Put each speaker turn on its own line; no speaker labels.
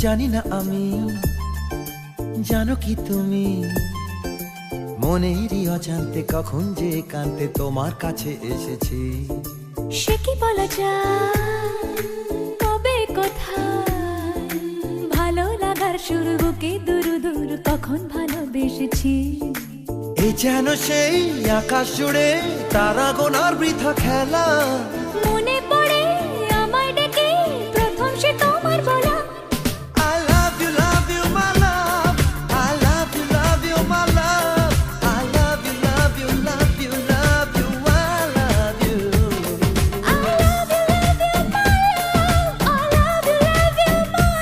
জানি না আমি, জানো কি তুমি, মনেরই অজান্তে কখন যে কান্তে তোমার কাছে এসেছি।
সে কি বলা যায়, তবে কোথায় ভালো লাগার শুরু, বুকে দূর দূর কখন ভালোবেসেছি।
এ যেন সেই আকাশ জুড়ে তারা গোনার বৃথা খেলা,